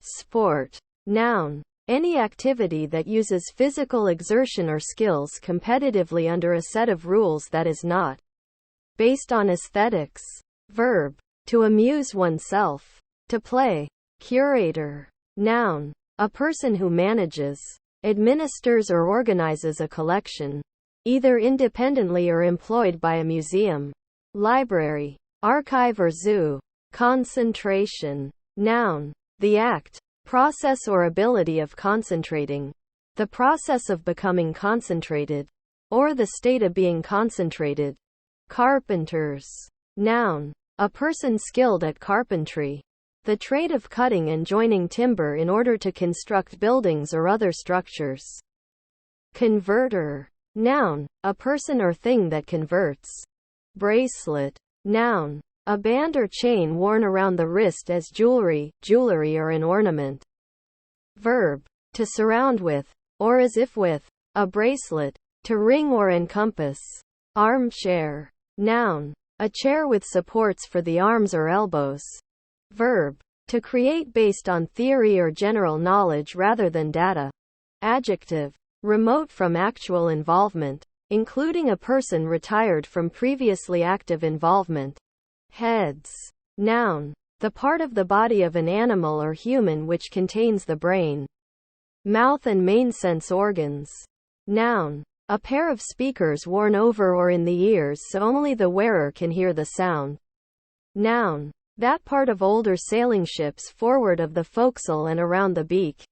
Sport. Noun. Any activity that uses physical exertion or skills competitively under a set of rules that is not based on aesthetics. Verb. To amuse oneself. To play. Curator. Noun. A person who manages, administers or organizes a collection, either independently or employed by a museum, library, archive or zoo. Concentration. Noun. The act, process or ability of concentrating. The process of becoming concentrated, or the state of being concentrated. Carpenters. Noun. A person skilled at carpentry. The trade of cutting and joining timber in order to construct buildings or other structures. Converter. Noun. A person or thing that converts. Bracelet. Noun. A band or chain worn around the wrist as jewelry or an ornament. Verb. To surround with, or as if with, a bracelet. To ring or encompass. Armchair. Noun. A chair with supports for the arms or elbows. Verb. To create based on theory or general knowledge rather than data. Adjective. Remote from actual involvement, including a person retired from previously active involvement. Heads. Noun. The part of the body of an animal or human which contains the brain, mouth and main sense organs. Noun. A pair of speakers worn over or in the ears so only the wearer can hear the sound. Noun. That part of older sailing ships forward of the forecastle and around the beak,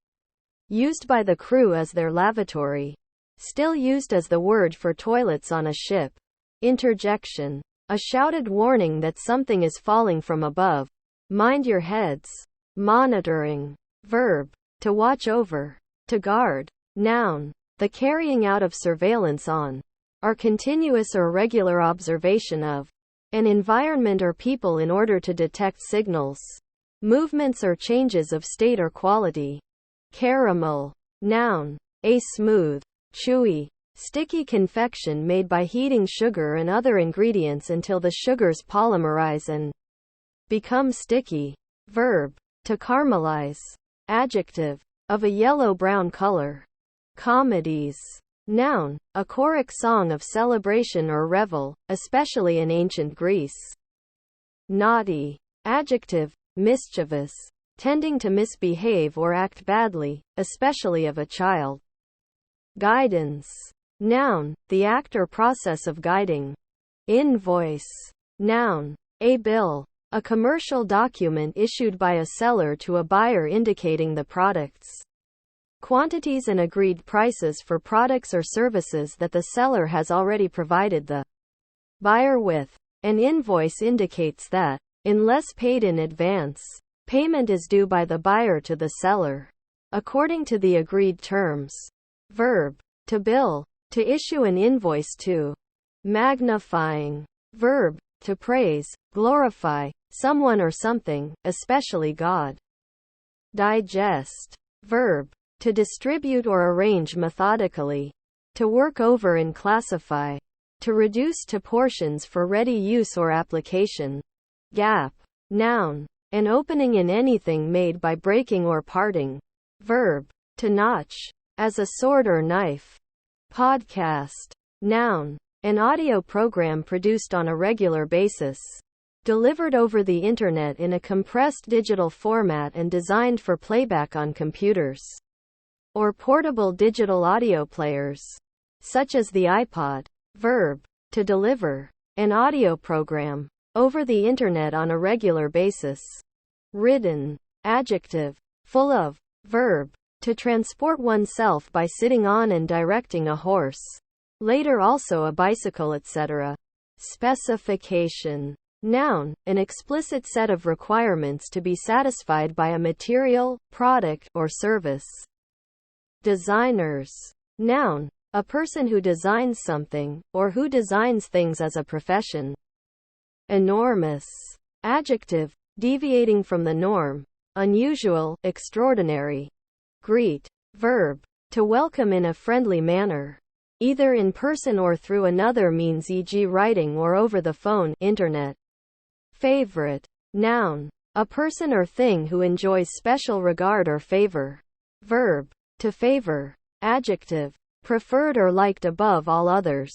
used by the crew as their lavatory. Still used as the word for toilets on a ship. Interjection. A shouted warning that something is falling from above. Mind your heads. Monitoring. Verb. To watch over. To guard. Noun. The carrying out of surveillance on, or continuous or regular observation of, an environment or people in order to detect signals, movements or changes of state or quality. Caramel. Noun. A smooth, chewy, sticky confection made by heating sugar and other ingredients until the sugars polymerize and become sticky. Verb. To caramelize. Adjective. Of a yellow-brown color. Comedies. Noun. A choric song of celebration or revel, especially in ancient Greece. Naughty. Adjective. Mischievous. Tending to misbehave or act badly, especially of a child. Guidance. Noun. The act or process of guiding. Invoice. Noun. A bill. A commercial document issued by a seller to a buyer indicating the products, quantities and agreed prices for products or services that the seller has already provided the buyer with. An invoice indicates that, unless paid in advance, payment is due by the buyer to the seller, according to the agreed terms. Verb. To bill. To issue an invoice to. Magnifying. Verb. To praise, glorify, someone or something, especially God. Digest. Verb. To distribute or arrange methodically. To work over and classify. To reduce to portions for ready use or application. Gap. Noun. An opening in anything made by breaking or parting. Verb. To notch. As a sword or knife. Podcast. Noun. An audio program produced on a regular basis. Delivered over the internet in a compressed digital format and designed for playback on computers. Or portable digital audio players, such as the iPod. Verb. To deliver. An audio program. Over the internet on a regular basis. Ridden. Adjective. Full of. Verb. To transport oneself by sitting on and directing a horse. Later also a bicycle, etc. Specification. Noun. An explicit set of requirements to be satisfied by a material, product, or service. Designers. Noun. A person who designs something, or who designs things as a profession. Enormous. Adjective. Deviating from the norm. Unusual, extraordinary. Greet. Verb. To welcome in a friendly manner. Either in person or through another means, e.g. writing or over the phone, internet. Favorite. Noun. A person or thing who enjoys special regard or favor. Verb. To favor. Adjective. Preferred or liked above all others.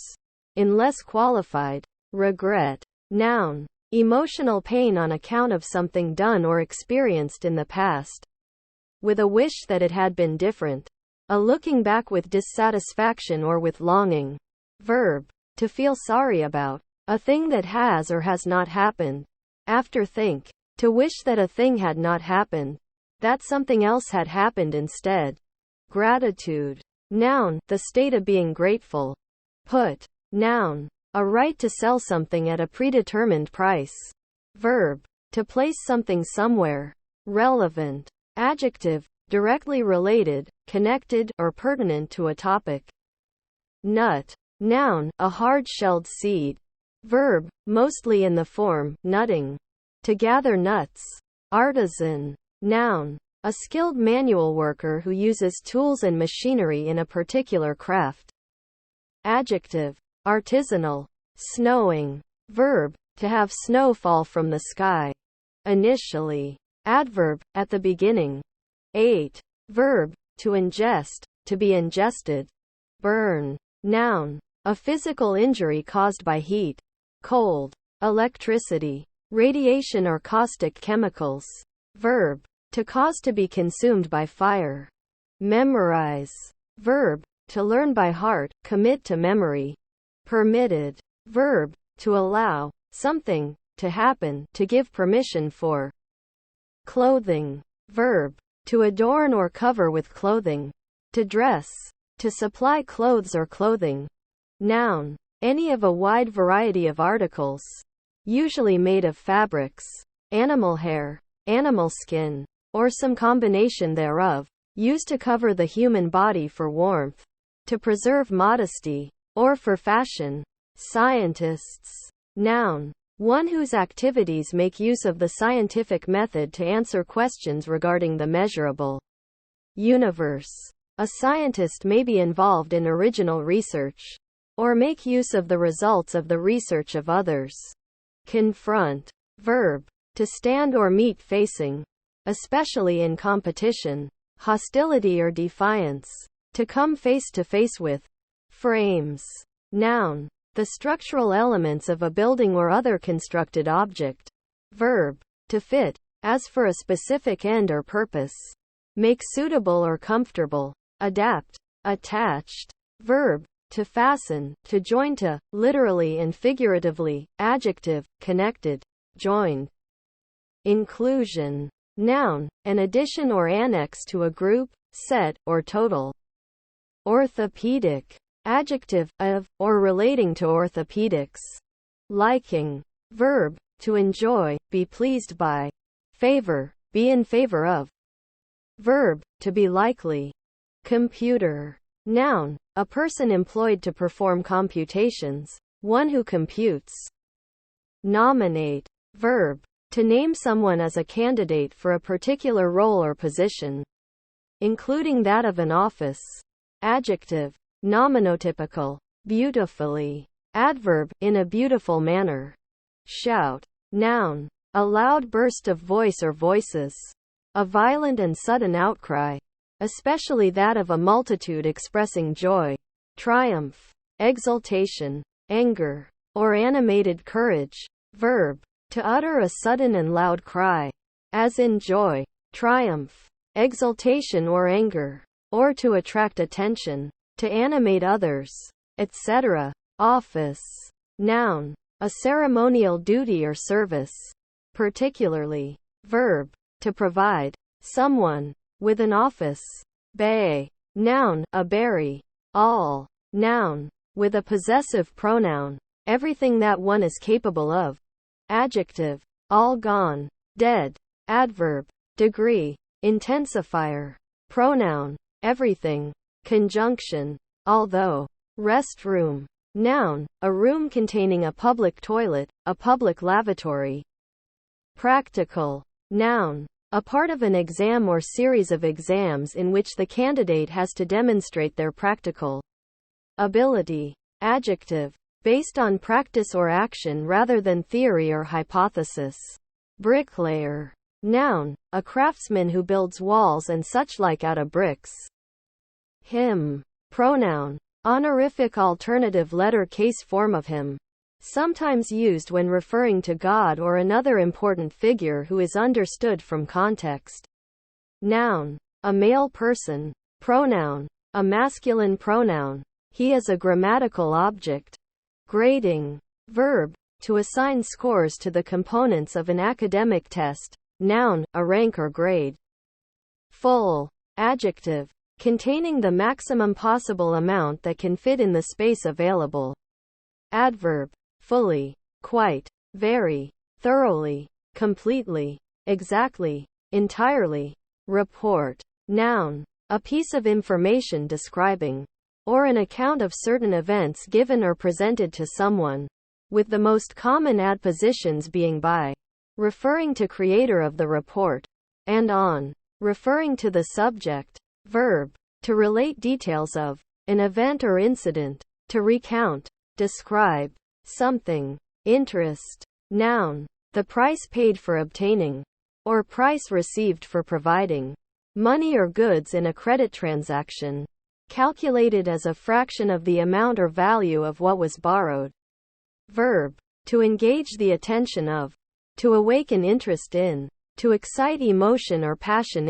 Unless qualified. Regret. Noun. Emotional pain on account of something done or experienced in the past. With a wish that it had been different. A looking back with dissatisfaction or with longing. Verb. To feel sorry about. A thing that has or has not happened. After think. To wish that a thing had not happened. That something else had happened instead. Gratitude. Noun. The state of being grateful. Put. Noun. A right to sell something at a predetermined price. Verb. To place something somewhere. Relevant. Adjective. Directly related, connected, or pertinent to a topic. Nut. Noun. A hard-shelled seed. Verb. Mostly in the form, nutting. To gather nuts. Artisan. Noun. A skilled manual worker who uses tools and machinery in a particular craft. Adjective. Artisanal. Snowing. Verb. To have snow fall from the sky. Initially. Adverb. At the beginning. 8. Verb. To ingest. To be ingested. Burn. Noun. A physical injury caused by heat. Cold. Electricity. Radiation or caustic chemicals. Verb. To cause to be consumed by fire. Memorize. Verb. To learn by heart, commit to memory. Permitted. Verb. To allow something to happen, to give permission for. Clothing. Verb. To adorn or cover with clothing. To dress. To supply clothes or clothing. Noun. Any of a wide variety of articles. Usually made of fabrics, animal hair, animal skin, or some combination thereof, used to cover the human body for warmth, to preserve modesty, or for fashion. Scientists. Noun. One whose activities make use of the scientific method to answer questions regarding the measurable universe. A scientist may be involved in original research, or make use of the results of the research of others. Confront. Verb. To stand or meet facing. Especially in competition, hostility or defiance. To come face to face with. Frames. Noun. The structural elements of a building or other constructed object. Verb. To fit. As for a specific end or purpose. Make suitable or comfortable. Adapt. Attached. Verb. To fasten, to join to, literally and figuratively. Adjective. Connected. Joined. Inclusion. Noun. An addition or annex to a group, set, or total. Orthopedic. Adjective. Of, or relating to orthopedics. Liking. Verb. To enjoy, be pleased by. Favor. Be in favor of. Verb. To be likely. Computer. Noun. A person employed to perform computations. One who computes. Nominate. Verb. To name someone as a candidate for a particular role or position, including that of an office. Adjective. Nominotypical. Beautifully. Adverb. In a beautiful manner. Shout. Noun. A loud burst of voice or voices. A violent and sudden outcry. Especially that of a multitude expressing joy, triumph, exultation, anger, or animated courage. Verb. To utter a sudden and loud cry, as in joy, triumph, exultation or anger, or to attract attention, to animate others, etc. Office. Noun. A ceremonial duty or service. Particularly. Verb. To provide someone with an office. Bay. Noun. A berry. All. Noun. With a possessive pronoun. Everything that one is capable of. Adjective. All gone. Dead. Adverb. Degree. Intensifier. Pronoun. Everything. Conjunction. Although. Restroom. Noun. A room containing a public toilet, a public lavatory. Practical. Noun. A part of an exam or series of exams in which the candidate has to demonstrate their practical ability. Adjective. Based on practice or action rather than theory or hypothesis. Bricklayer. Noun, a craftsman who builds walls and such like out of bricks. Him. Pronoun, honorific alternative letter case form of him. Sometimes used when referring to God or another important figure who is understood from context. Noun, a male person. Pronoun, a masculine pronoun. He is a grammatical object. Grading. Verb, to assign scores to the components of an academic test. Noun, a rank or grade. Full. Adjective, containing the maximum possible amount that can fit in the space available. Adverb, fully, quite, very, thoroughly, completely, exactly, entirely. Report. Noun, a piece of information describing or an account of certain events given or presented to someone, with the most common adpositions being by, referring to creator of the report, and on, referring to the subject. Verb, to relate details of an event or incident, to recount, describe something. Interest. Noun, the price paid for obtaining, or price received for providing, money or goods in a credit transaction, calculated as a fraction of the amount or value of what was borrowed. Verb, to engage the attention of, to awaken interest in, to excite emotion or passion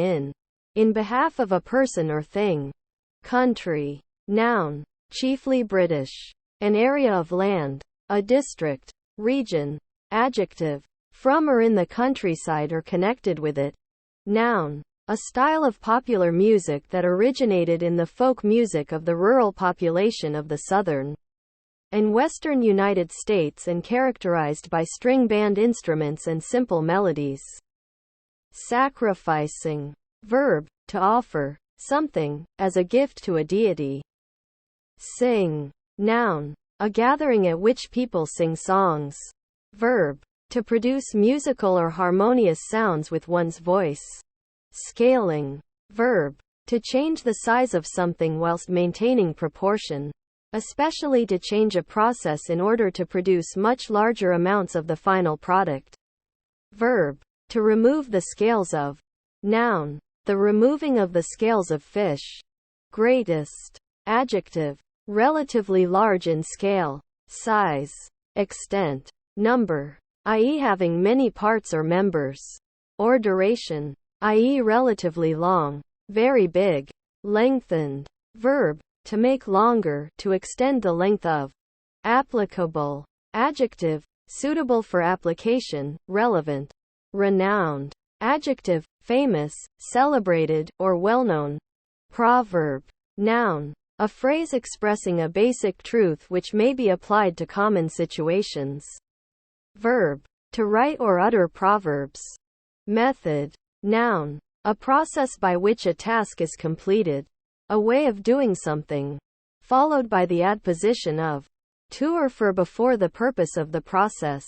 in behalf of a person or thing. Country. Noun, chiefly British, an area of land, a district, region. Adjective, from or in the countryside or connected with it. Noun, a style of popular music that originated in the folk music of the rural population of the southern and western United States and characterized by string band instruments and simple melodies. Sacrificing. Verb, to offer something as a gift to a deity. Sing. Noun, a gathering at which people sing songs. Verb, to produce musical or harmonious sounds with one's voice. Scaling. Verb, to change the size of something whilst maintaining proportion, especially to change a process in order to produce much larger amounts of the final product. Verb, to remove the scales of. Noun, the removing of the scales of fish. Greatest. Adjective, relatively large in scale, size, extent, number, i.e. having many parts or members, or duration, i.e. relatively long, very big. Lengthened. Verb, to make longer, to extend the length of. Applicable. Adjective, suitable for application, relevant. Renowned. Adjective, famous, celebrated, or well-known. Proverb. Noun, a phrase expressing a basic truth which may be applied to common situations. Verb, to write or utter proverbs. Method. Noun, a process by which a task is completed, a way of doing something, followed by the adposition of to or for before the purpose of the process.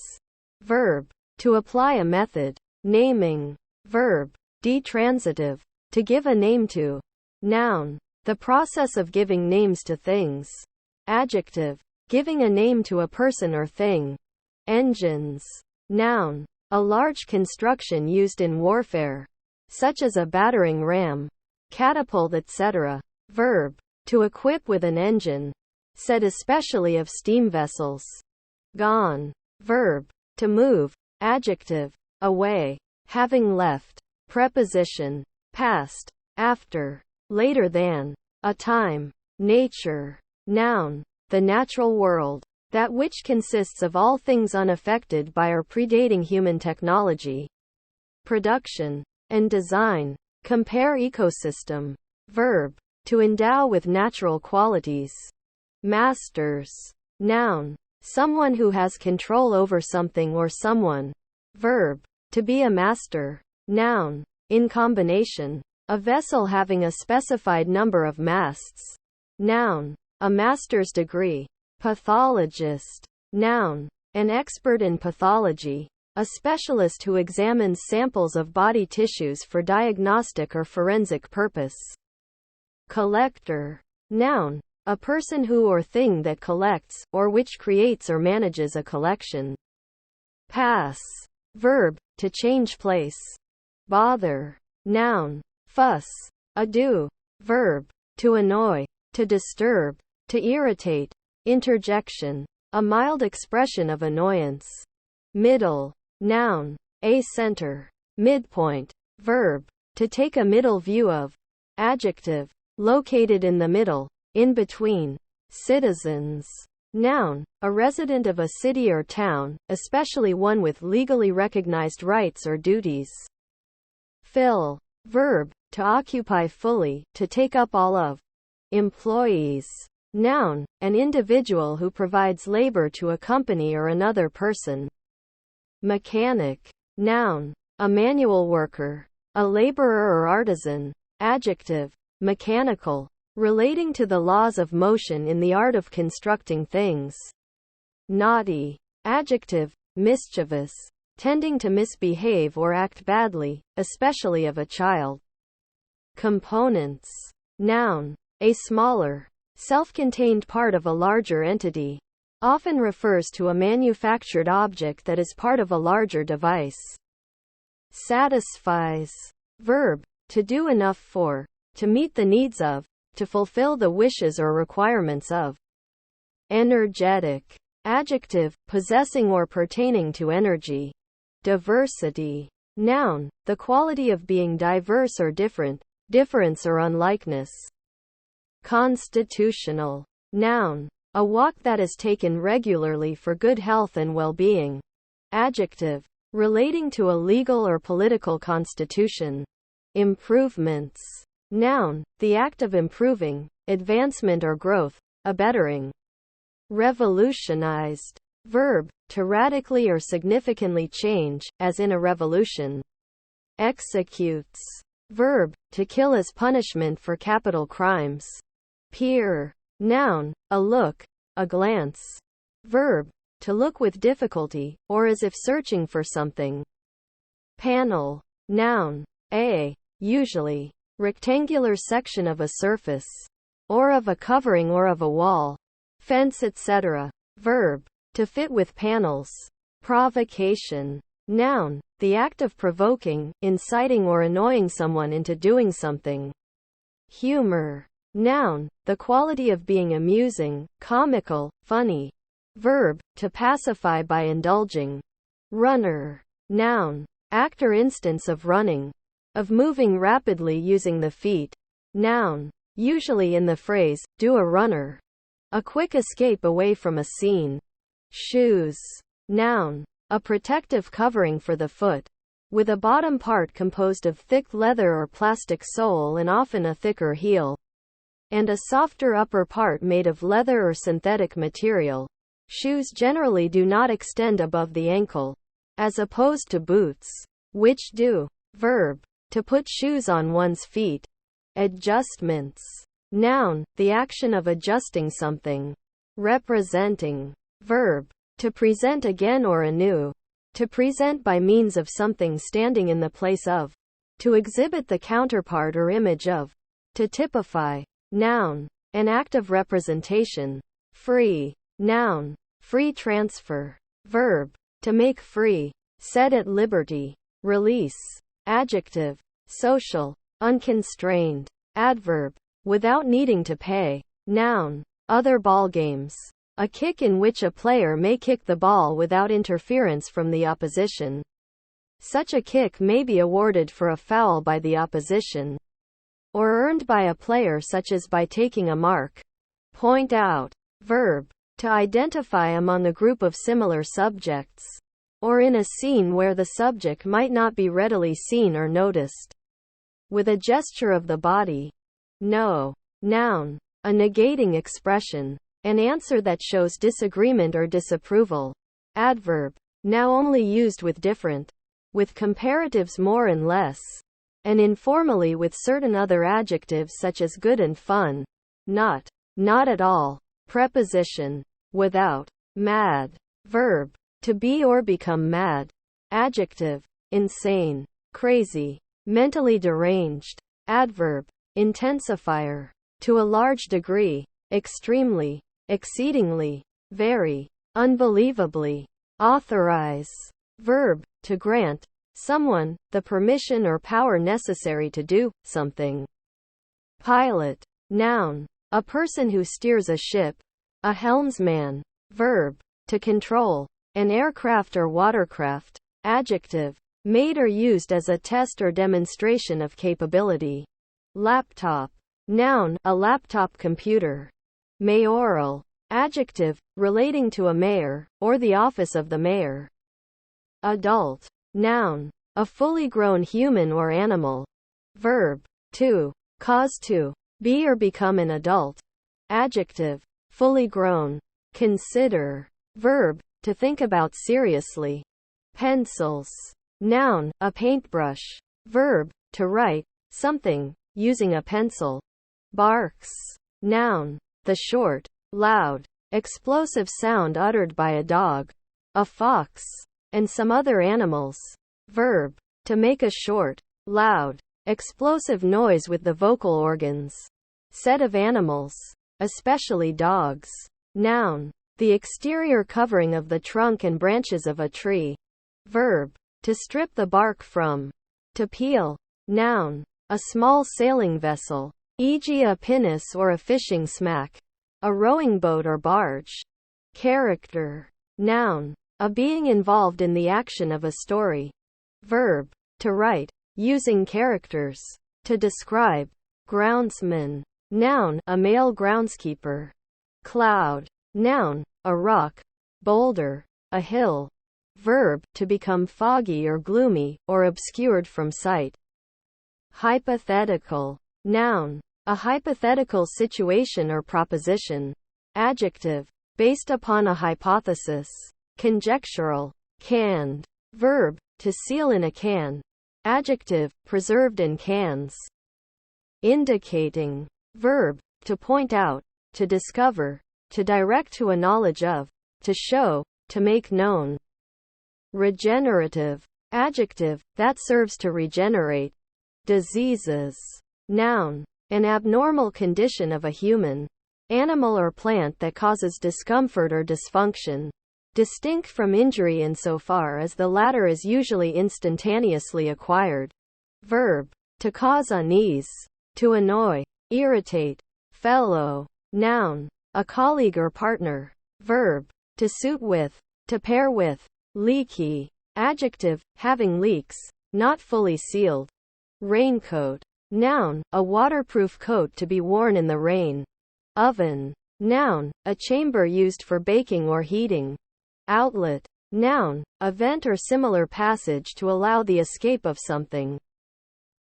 Verb, to apply a method. Naming. Verb, detransitive, to give a name to. Noun, the process of giving names to things. Adjective, giving a name to a person or thing. Engines. Noun, a large construction used in warfare, such as a battering ram, catapult, etc. Verb, to equip with an engine, said especially of steam vessels. Gone. Verb, to move. Adjective, away, having left. Preposition, past, after, later than, a time. Nature. Noun, the natural world, that which consists of all things unaffected by or predating human technology. Production and design. Compare ecosystem. Verb, to endow with natural qualities. Masters. Noun, someone who has control over something or someone. Verb, to be a master. Noun, in combination, a vessel having a specified number of masts. Noun, a master's degree. Pathologist. Noun, an expert in pathology, a specialist who examines samples of body tissues for diagnostic or forensic purpose. Collector. Noun, a person who or thing that collects, or which creates or manages a collection. Pass. Verb, to change place. bother, noun, fuss, ado, verb, to annoy, to disturb, to irritate, interjection, a mild expression of annoyance, middle, noun, a center, midpoint, verb, to take a middle view of, adjective, located in the middle, in between, citizens, noun, a resident of a city or town, especially one with legally recognized rights or duties, fill, verb, to occupy fully, to take up all of, employees, noun, an individual who provides labor to a company or another person, mechanic, noun, a manual worker, a laborer or artisan, adjective, mechanical, relating to the laws of motion in the art of constructing things, naughty, adjective, mischievous, tending to misbehave or act badly, especially of a child, components, noun, a smaller, self-contained part of a larger entity, often refers to a manufactured object that is part of a larger device, satisfies, verb, to do enough for, to meet the needs of, to fulfill the wishes or requirements of, energetic, adjective, possessing or pertaining to energy, diversity, noun, the quality of being diverse or different, difference or unlikeness, constitutional, noun, a walk that is taken regularly for good health and well-being, adjective, relating to a legal or political constitution, improvements, noun, the act of improving, advancement or growth, a bettering, revolutionized, verb, to radically or significantly change, as in a revolution, executes, verb, to kill as punishment for capital crimes, peer, noun, a look, a glance, verb, to look with difficulty, or as if searching for something, panel, noun, a, usually, rectangular section of a surface, or of a covering or of a wall, fence etc., verb, to fit with panels, provocation, noun, the act of provoking, inciting or annoying someone into doing something, humor, noun, the quality of being amusing, comical, funny, verb, to pacify by indulging, runner, noun, act or instance of running, of moving rapidly using the feet, noun, usually in the phrase, do a runner, a quick escape away from a scene, shoes, noun, a protective covering for the foot, with a bottom part composed of thick leather or plastic sole and often a thicker heel, and a softer upper part made of leather or synthetic material. Shoes generally do not extend above the ankle, as opposed to boots, which do. Verb, to put shoes on one's feet. Adjustments. Noun, the action of adjusting something. Representing. Verb, to present again or anew. To present by means of something standing in the place of. To exhibit the counterpart or image of. To typify. Noun, an act of representation. Free. Noun, free transfer. Verb, to make free. Set at liberty. Release. Adjective, social. Unconstrained. Adverb, without needing to pay. Noun, other ball games. A kick in which a player may kick the ball without interference from the opposition. Such a kick may be awarded for a foul by the opposition, or earned by a player such as by taking a mark. Point out. Verb, to identify among a group of similar subjects, or in a scene where the subject might not be readily seen or noticed. With a gesture of the body. No. Noun, a negating expression. An answer that shows disagreement or disapproval. Adverb, now only used with different. With comparatives more and less. And informally with certain other adjectives such as good and fun. Not. Not at all. Preposition. Without. Mad. Verb, to be or become mad. Adjective, insane, crazy, mentally deranged. Adverb, intensifier, to a large degree, extremely, exceedingly, very, unbelievably. Authorize. Verb, to grant, someone, the permission or power necessary to do something. Pilot. Noun. A person who steers a ship. A helmsman. Verb. To control. An aircraft or watercraft. Adjective. Made or used as a test or demonstration of capability. Laptop. Noun. A laptop computer. Mayoral. Adjective. Relating to a mayor, or the office of the mayor. Adult. Noun. A fully grown human or animal. Verb. To. Cause to. Be or become an adult. Adjective. Fully grown. Consider. Verb. To think about seriously. Pencils. Noun. A paintbrush. Verb. To write something, using a pencil. Barks. Noun. The short, loud, explosive sound uttered by a dog, a fox, and some other animals. Verb. To make a short, loud, explosive noise with the vocal organs. Set of animals, especially dogs. Noun. The exterior covering of the trunk and branches of a tree. Verb. To strip the bark from. To peel. Noun. A small sailing vessel, e.g. a pinnace or a fishing smack. A rowing boat or barge. Character. Noun. A being involved in the action of a story. Verb. To write, using characters. To describe. Groundsman. Noun. A male groundskeeper. Cloud. Noun. A rock, boulder, a hill. Verb. To become foggy or gloomy, or obscured from sight. Hypothetical. Noun. A hypothetical situation or proposition. Adjective. Based upon a hypothesis. Conjectural. Canned. Verb. To seal in a can. Adjective. Preserved in cans. Indicating. Verb. To point out, to discover, to direct to a knowledge of, to show, to make known. Regenerative. Adjective. That serves to regenerate. Diseases. Noun. An abnormal condition of a human, animal or plant that causes discomfort or dysfunction. Distinct from injury insofar as the latter is usually instantaneously acquired. Verb. To cause unease. To annoy. Irritate. Fellow. Noun. A colleague or partner. Verb. To suit with. To pair with. Leaky. Adjective. Having leaks. Not fully sealed. Raincoat. Noun. A waterproof coat to be worn in the rain. Oven. Noun. A chamber used for baking or heating. Outlet. Noun. A vent or similar passage to allow the escape of something.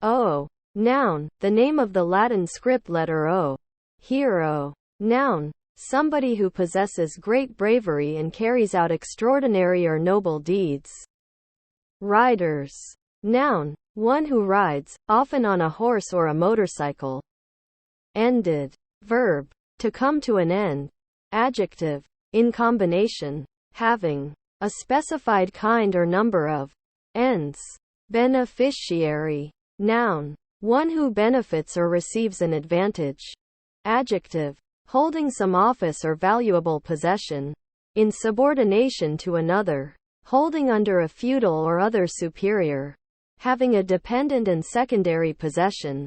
O. Noun. The name of the Latin script letter O. Hero. Noun. Somebody who possesses great bravery and carries out extraordinary or noble deeds. Riders. Noun. One who rides, often on a horse or a motorcycle. Ended. Verb. To come to an end. Adjective. In combination. Having. A specified kind or number of. Ends. Beneficiary. Noun. One who benefits or receives an advantage. Adjective. Holding some office or valuable possession. In subordination to another. Holding under a feudal or other superior. Having a dependent and secondary possession.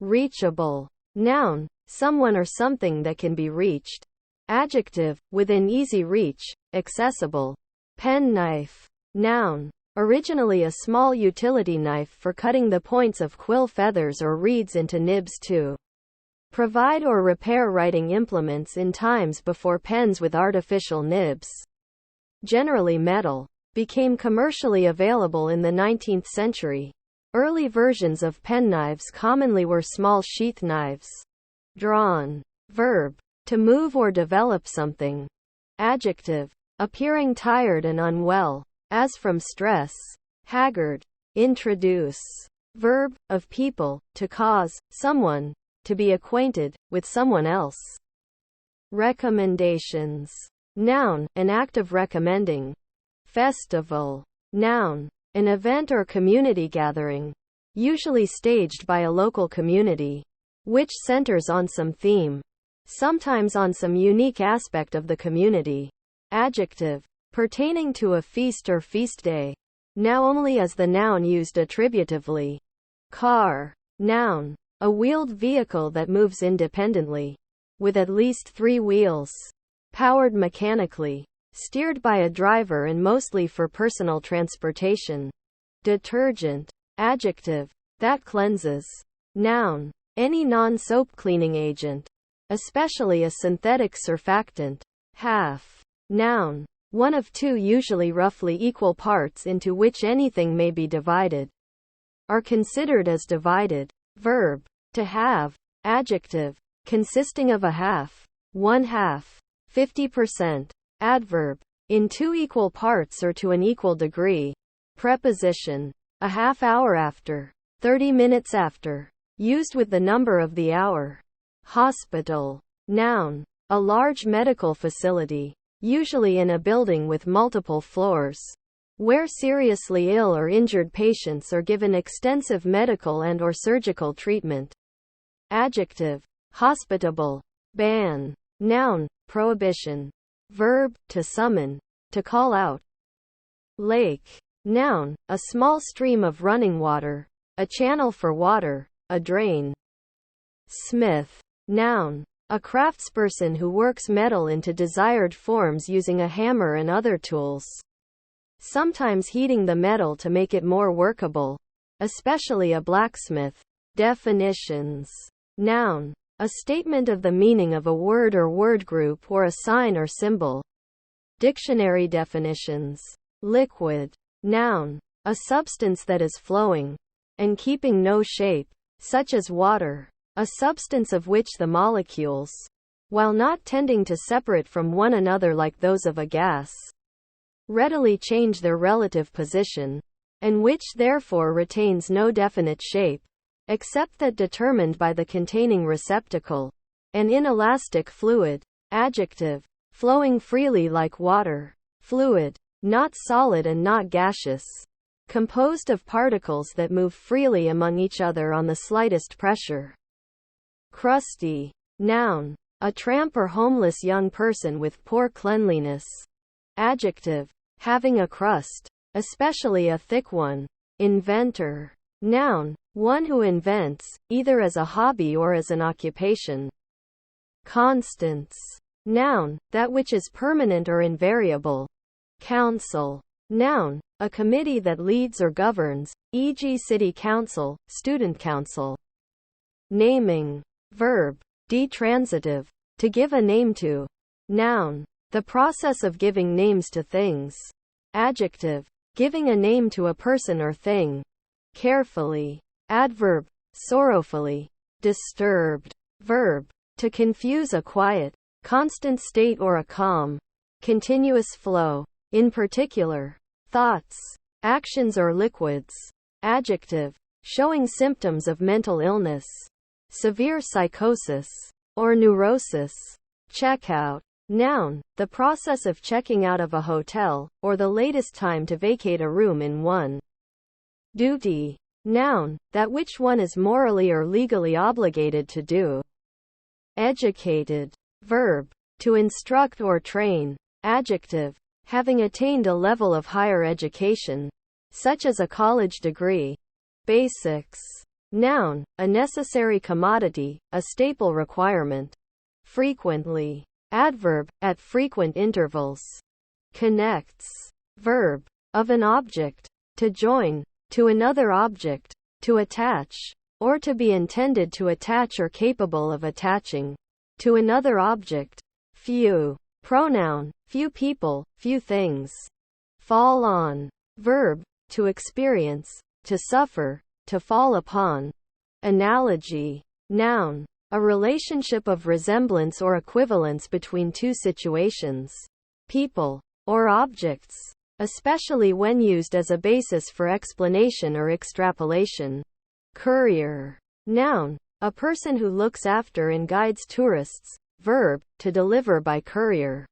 Reachable. Noun. Someone or something that can be reached. Adjective. Within easy reach, accessible. Penknife. Noun. Originally a small utility knife for cutting the points of quill feathers or reeds into nibs to provide or repair writing implements in times before pens with artificial nibs, generally metal, became commercially available in the 19th century. Early versions of penknives commonly were small sheath knives. Drawn. Verb. To move or develop something. Adjective. Appearing tired and unwell, as from stress. Haggard. Introduce. Verb. Of people, to cause, someone, to be acquainted, with someone else. Recommendations. Noun. An act of recommending. Festival. Noun. An event or community gathering, usually staged by a local community, which centers on some theme, sometimes on some unique aspect of the community. Adjective. Pertaining to a feast or feast day. now only as the noun used attributively. Car. Noun. A wheeled vehicle that moves independently, with at least 3 wheels. Powered mechanically. Steered by a driver and mostly for personal transportation. Detergent. Adjective. That cleanses. Noun. Any non-soap cleaning agent, especially a synthetic surfactant. Half. Noun. One of 2 usually roughly equal parts into which anything may be divided. Are considered as divided. Verb. To have. Adjective. Consisting of a half. 1/2. 50%. Adverb. In 2 equal parts or to an equal degree. Preposition. A half hour after. 30 minutes after. Used with the number of the hour. Hospital. Noun. A large medical facility, usually in a building with multiple floors, where seriously ill or injured patients are given extensive medical and/or surgical treatment. Adjective. Hospitable. Ban. Noun. Prohibition. Verb. To summon. To call out. Lake. Noun. A small stream of running water. A channel for water. A drain. Smith. Noun. A craftsperson who works metal into desired forms using a hammer and other tools, sometimes heating the metal to make it more workable, especially a blacksmith. Definitions. Noun. A statement of the meaning of a word or word group or a sign or symbol. Dictionary definitions. Liquid. Noun. A substance that is flowing and keeping no shape, such as water. A substance of which the molecules, while not tending to separate from one another like those of a gas, readily change their relative position, and which therefore retains no definite shape, except that determined by the containing receptacle. An inelastic fluid. Adjective. Flowing freely like water. Fluid. Not solid and not gaseous. Composed of particles that move freely among each other on the slightest pressure. Crusty. Noun. A tramp or homeless young person with poor cleanliness. Adjective. Having a crust, especially a thick one. Inventor. Noun. One who invents, either as a hobby or as an occupation. Constants. Noun. That which is permanent or invariable. Council. Noun. A committee that leads or governs, e.g. city council, student council. Naming. Verb. Detransitive. To give a name to. Noun. The process of giving names to things. Adjective. Giving a name to a person or thing. Carefully. Adverb. Sorrowfully. Disturbed. Verb. To confuse a quiet, constant state or a calm, continuous flow. In particular. Thoughts, actions or liquids. Adjective. Showing symptoms of mental illness. Severe psychosis. Or neurosis. Checkout. Noun. The process of checking out of a hotel, or the latest time to vacate a room in one. Duty. Noun. That which one is morally or legally obligated to do. Educated. Verb. To instruct or train. Adjective. Having attained a level of higher education, such as a college degree. Basics. Noun. A necessary commodity, a staple requirement. Frequently. Adverb. At frequent intervals. Connects. Verb. Of an object. To join. To another object. To attach. Or to be intended to attach or capable of attaching. To another object. Few. Pronoun. Few people, few things. Fall on. Verb. To experience. To suffer. To fall upon. Analogy. Noun. A relationship of resemblance or equivalence between two situations, people, or objects, especially when used as a basis for explanation or extrapolation. Courier. Noun. A person who looks after and guides tourists. Verb. To deliver by courier.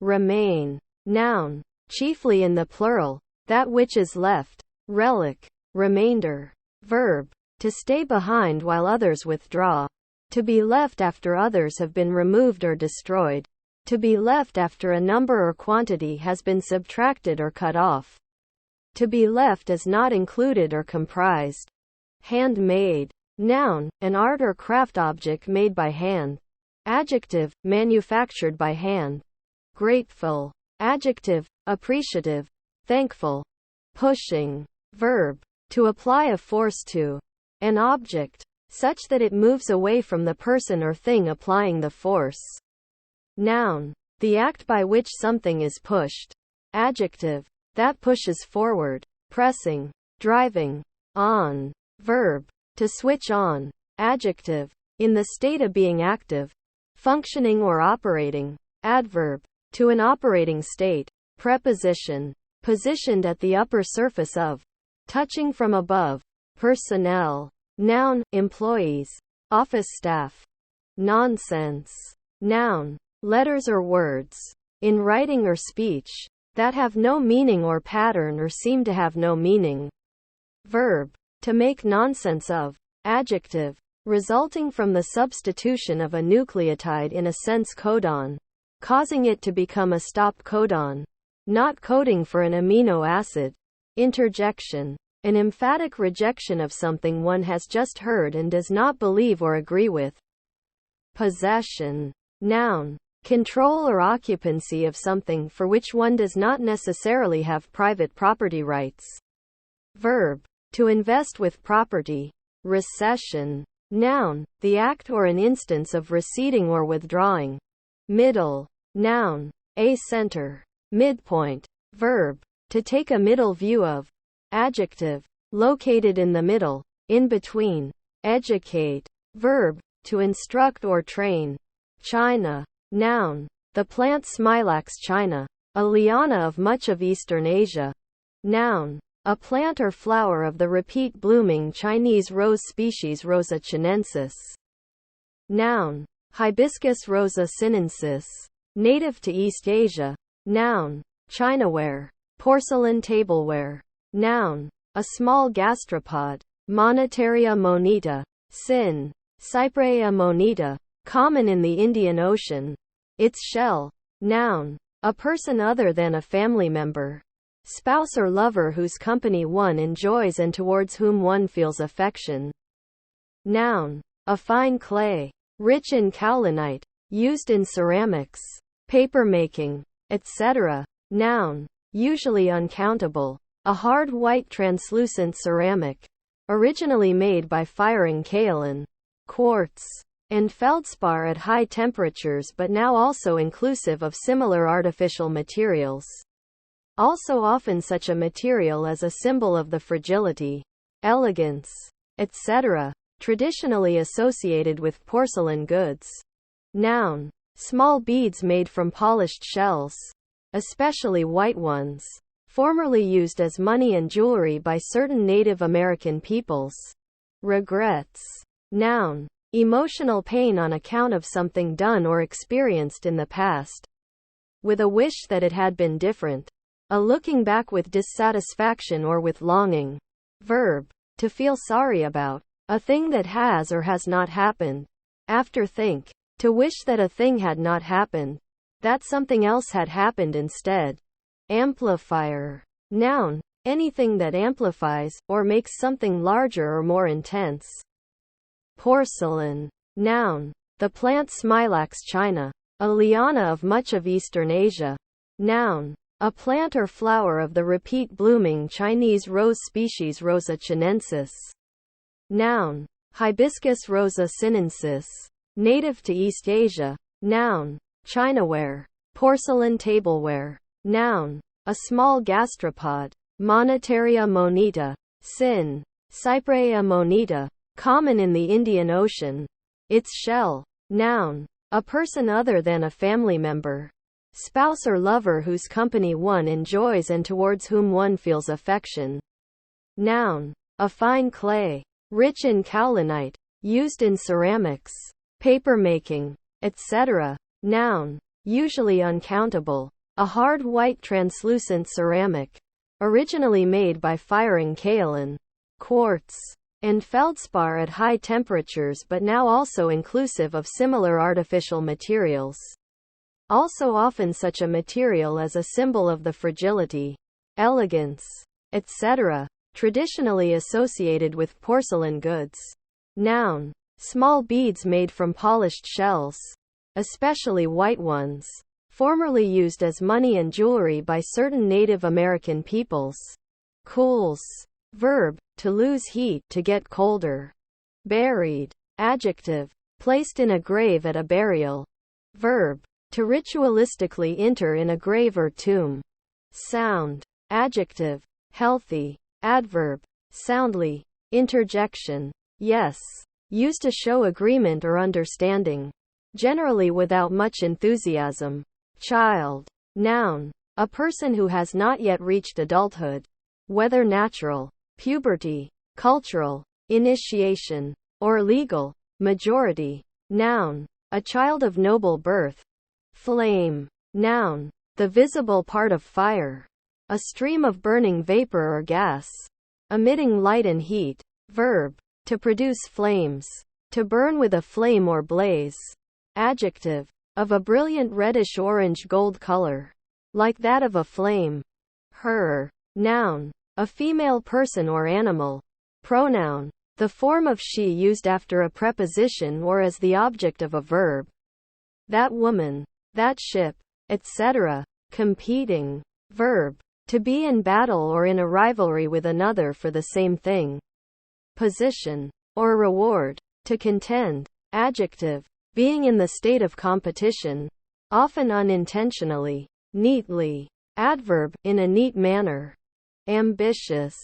Remain. Noun. Chiefly in the plural. That which is left. Relic. Remainder. Verb. To stay behind while others withdraw. To be left after others have been removed or destroyed. To be left after a number or quantity has been subtracted or cut off. To be left as not included or comprised. Handmade. Noun, an art or craft object made by hand. Adjective, manufactured by hand. Grateful. Adjective, appreciative, thankful. Pushing. Verb, to apply a force to an object, such that it moves away from the person or thing applying the force. Noun, the act by which something is pushed. Adjective, that pushes forward, pressing, driving, on. Verb, to switch on. Adjective, in the state of being active, functioning or operating. Adverb, to an operating state. Preposition, positioned at the upper surface of, touching from above. Personnel. Noun, employees, office staff. Nonsense. Noun, letters or words, in writing or speech, that have no meaning or pattern or seem to have no meaning. Verb, to make nonsense of. Adjective, resulting from the substitution of a nucleotide in a sense codon, causing it to become a stop codon, not coding for an amino acid. Interjection, an emphatic rejection of something one has just heard and does not believe or agree with. Possession. Noun, control or occupancy of something for which one does not necessarily have private property rights. Verb, to invest with property. Recession. Noun, the act or an instance of receding or withdrawing. Middle. Noun, a center, midpoint. Verb, to take a middle view of. Adjective, located in the middle, in between. Educate. Verb, to instruct or train. China. Noun, the plant Smilax china, a liana of much of Eastern Asia. Noun, a plant or flower of the repeat blooming Chinese rose species Rosa chinensis. Noun, Hibiscus rosa sinensis, native to East Asia. Noun, chinaware, porcelain tableware. Noun, a small gastropod. Monetaria moneta, sin. Cyprea moneta, common in the Indian Ocean. Its shell. Noun, a person other than a family member. Spouse or lover whose company one enjoys and towards whom one feels affection. Noun, a fine clay, rich in kaolinite, used in ceramics, papermaking, etc. Noun, usually uncountable, a hard white translucent ceramic, originally made by firing kaolin, quartz, and feldspar at high temperatures but now also inclusive of similar artificial materials. Also often such a material as a symbol of the fragility, elegance, etc., traditionally associated with porcelain goods. Noun, small beads made from polished shells, especially white ones, formerly used as money and jewelry by certain Native American peoples. Regrets. Noun, emotional pain on account of something done or experienced in the past, with a wish that it had been different. A looking back with dissatisfaction or with longing. Verb, to feel sorry about. A thing that has or has not happened. After think. To wish that a thing had not happened. That something else had happened instead. Amplifier. Noun, anything that amplifies, or makes something larger or more intense. Porcelain. Noun, the plant Smilax china, a liana of much of Eastern Asia. Noun, a plant or flower of the repeat blooming Chinese rose species Rosa chinensis. Noun, Hibiscus rosa sinensis, native to East Asia. Noun, chinaware, porcelain tableware. Noun, a small gastropod. Monetaria moneta, sin. Cyprea moneta, common in the Indian Ocean. Its shell. Noun, a person other than a family member. Spouse or lover whose company one enjoys and towards whom one feels affection. Noun, a fine clay, rich in kaolinite, used in ceramics, papermaking, etc. Noun, usually uncountable, a hard white translucent ceramic, originally made by firing kaolin, quartz, and feldspar at high temperatures but now also inclusive of similar artificial materials. Also often such a material as a symbol of the fragility, elegance, etc., traditionally associated with porcelain goods. Noun. Small beads made from polished shells, especially white ones, formerly used as money and jewelry by certain Native American peoples. Cools. Verb. To lose heat, to get colder. Buried. Adjective. Placed in a grave at a burial. Verb. To ritualistically enter in a grave or tomb. Sound. Adjective. Healthy. Adverb. Soundly. Interjection. Yes. Used to show agreement or understanding. Generally without much enthusiasm. Child. Noun. A person who has not yet reached adulthood. Whether natural, puberty, cultural, initiation, or legal. Majority. Noun. A child of noble birth. Flame. Noun. The visible part of fire. A stream of burning vapor or gas, emitting light and heat. Verb. To produce flames. To burn with a flame or blaze. Adjective. Of a brilliant reddish-orange gold color, like that of a flame. Her. Noun. A female person or animal. Pronoun. The form of she used after a preposition or as the object of a verb. That woman. That ship, etc. Competing. Verb. To be in battle or in a rivalry with another for the same thing. Position. Or reward. To contend. Adjective. Being in the state of competition. Often unintentionally. Neatly. Adverb. In a neat manner. Ambitious.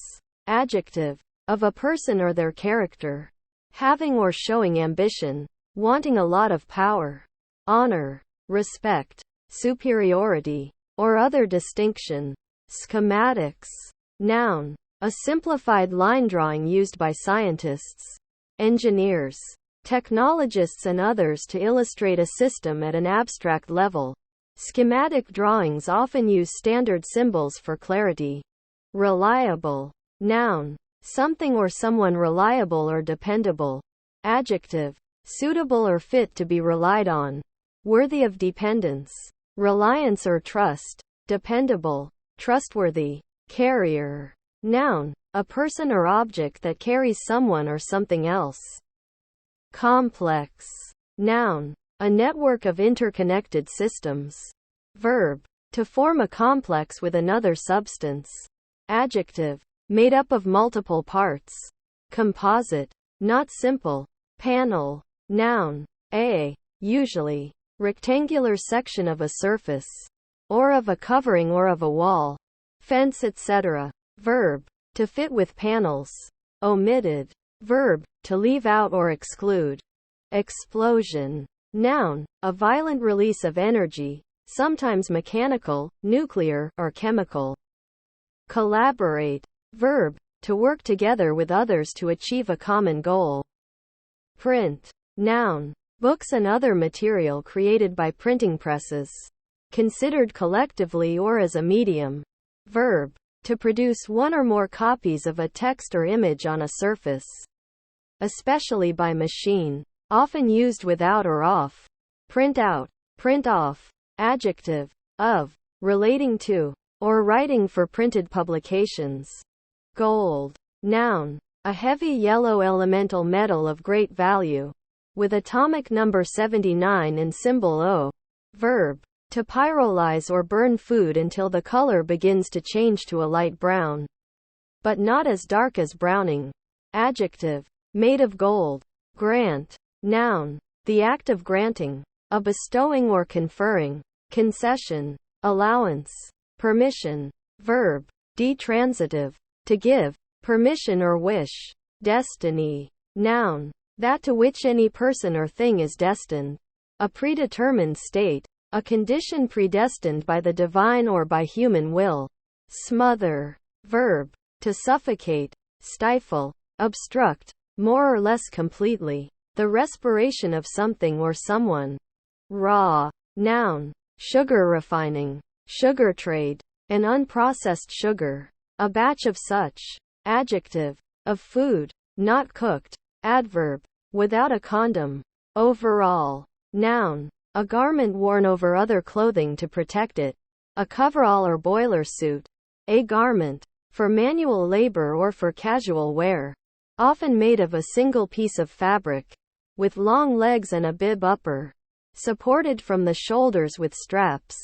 Adjective. Of a person or their character. Having or showing ambition. Wanting a lot of power. Honor. Respect. Superiority. Or other distinction. Schematics. Noun. A simplified line drawing used by scientists, engineers, technologists and others to illustrate a system at an abstract level. Schematic drawings often use standard symbols for clarity. Reliable. Noun. Something or someone reliable or dependable. Adjective. Suitable or fit to be relied on. Worthy of dependence. Reliance or trust. Dependable. Trustworthy. Carrier. Noun. A person or object that carries someone or something else. Complex. Noun. A network of interconnected systems. Verb. To form a complex with another substance. Adjective. Made up of multiple parts. Composite. Not simple. Panel. Noun. A. Usually. Rectangular section of a surface. Or of a covering or of a wall. Fence etc. Verb. To fit with panels. Omitted. Verb. To leave out or exclude. Explosion. Noun. A violent release of energy, sometimes mechanical, nuclear, or chemical. Collaborate. Verb. To work together with others to achieve a common goal. Print. Noun. Books and other material created by printing presses. Considered collectively or as a medium. Verb. To produce one or more copies of a text or image on a surface. Especially by machine. Often used without or off. Print out. Print off. Adjective. Of. Relating to. Or writing for printed publications. Gold. Noun. A heavy yellow elemental metal of great value. With atomic number 79 and symbol O. Verb. To pyrolyze or burn food until the color begins to change to a light brown. But not as dark as browning. Adjective. Made of gold. Grant. Noun. The act of granting. A bestowing or conferring. Concession. Allowance. Permission. Verb. Detransitive. To give. Permission or wish. Destiny. Noun. That to which any person or thing is destined. A predetermined state. A condition predestined by the divine or by human will. Smother. Verb. To suffocate. Stifle. Obstruct. More or less completely. The respiration of something or someone. Raw. Noun. Sugar refining. Sugar trade. An unprocessed sugar. A batch of such. Adjective. Of food. Not cooked. Adverb. Without a condom. Overall. Noun. A garment worn over other clothing to protect it. A coverall or boiler suit. A garment. for manual labor or for casual wear. Often made of a single piece of fabric, with long legs and a bib upper, supported from the shoulders with straps,